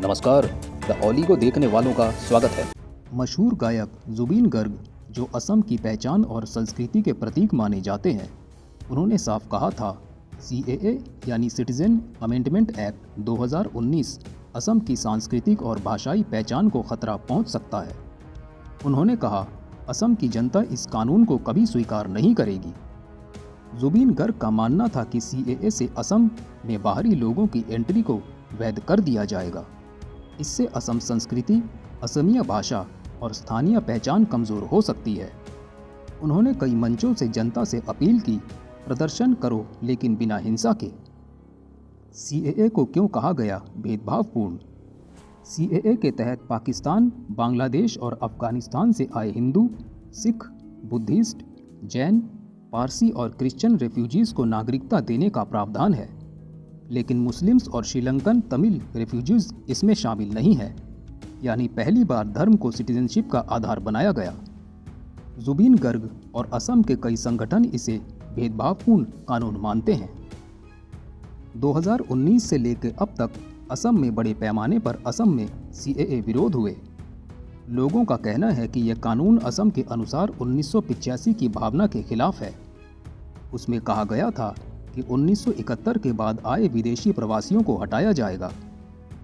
नमस्कार, द ओली को देखने वालों का स्वागत है। मशहूर गायक जुबीन गर्ग, जो असम की पहचान और संस्कृति के प्रतीक माने जाते हैं, उन्होंने साफ कहा था सीएए यानी सिटीजन अमेंडमेंट एक्ट 2019 असम की सांस्कृतिक और भाषाई पहचान को खतरा पहुंच सकता है। उन्होंने कहा, असम की जनता इस कानून को कभी स्वीकार नहीं करेगी। जुबीन गर्ग का मानना था कि सीएए से असम में बाहरी लोगों की एंट्री को वैध कर दिया जाएगा। इससे असम संस्कृति, असमिया भाषा और स्थानीय पहचान कमजोर हो सकती है। उन्होंने कई मंचों से जनता से अपील की, प्रदर्शन करो लेकिन बिना हिंसा के। सीएए को क्यों कहा गया भेदभावपूर्ण? सीएए के तहत पाकिस्तान, बांग्लादेश और अफगानिस्तान से आए हिंदू, सिख, बुद्धिस्ट, जैन, पारसी और क्रिश्चियन रेफ्यूजीज को नागरिकता देने का प्रावधान है, लेकिन मुस्लिम्स और श्रीलंकन तमिल रेफ्यूजीज इसमें शामिल नहीं है। यानी पहली बार धर्म को सिटीजनशिप का आधार बनाया गया। जुबीन गर्ग और असम के कई संगठन इसे भेदभावपूर्ण कानून मानते हैं। 2019 से लेकर अब तक असम में बड़े पैमाने पर असम में सीएए विरोध हुए। लोगों का कहना है कि यह कानून असम के अनुसार 1985 की भावना के खिलाफ है। उसमें कहा गया था कि 1971 के बाद आए विदेशी प्रवासियों को हटाया जाएगा,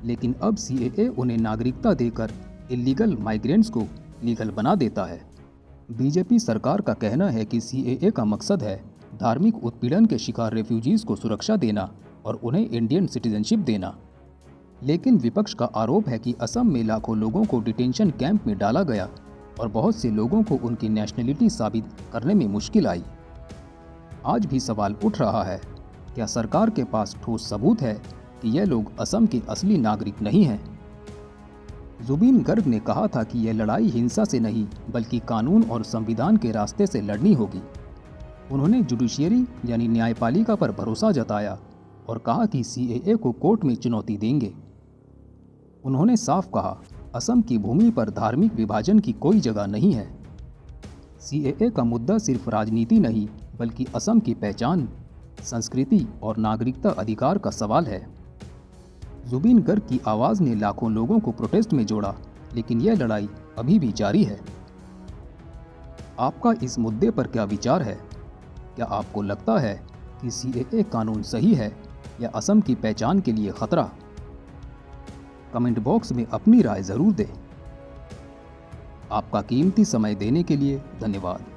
लेकिन अब सीएए उन्हें नागरिकता देकर इलीगल माइग्रेंट्स को लीगल बना देता है। बीजेपी सरकार का कहना है कि सीएए का मकसद है धार्मिक उत्पीड़न के शिकार रेफ्यूजीज को सुरक्षा देना और उन्हें इंडियन सिटीजनशिप देना। लेकिन विपक्ष का आरोप है कि असम में लाखों लोगों को डिटेंशन कैंप में डाला गया और बहुत से लोगों को उनकी नेशनलिटी साबित करने में मुश्किल आई। आज भी सवाल उठ रहा है, क्या सरकार के पास ठोस सबूत है कि यह लोग असम के असली नागरिक नहीं हैं? जुबीन गर्ग ने कहा था कि यह लड़ाई हिंसा से नहीं बल्कि कानून और संविधान के रास्ते से लड़नी होगी। उन्होंने जुडिशियरी यानी न्यायपालिका पर भरोसा जताया और कहा कि सीएए को कोर्ट में चुनौती देंगे। उन्होंने साफ कहा, असम की भूमि पर धार्मिक विभाजन की कोई जगह नहीं है। सीएए का मुद्दा सिर्फ राजनीति नहीं बल्कि असम की पहचान, संस्कृति और नागरिकता अधिकार का सवाल है। जुबीन गर्ग की आवाज़ ने लाखों लोगों को प्रोटेस्ट में जोड़ा, लेकिन यह लड़ाई अभी भी जारी है। आपका इस मुद्दे पर क्या विचार है? क्या आपको लगता है कि सीएए कानून सही है या असम की पहचान के लिए खतरा? कमेंट बॉक्स में अपनी राय जरूर दें। आपका कीमती समय देने के लिए धन्यवाद।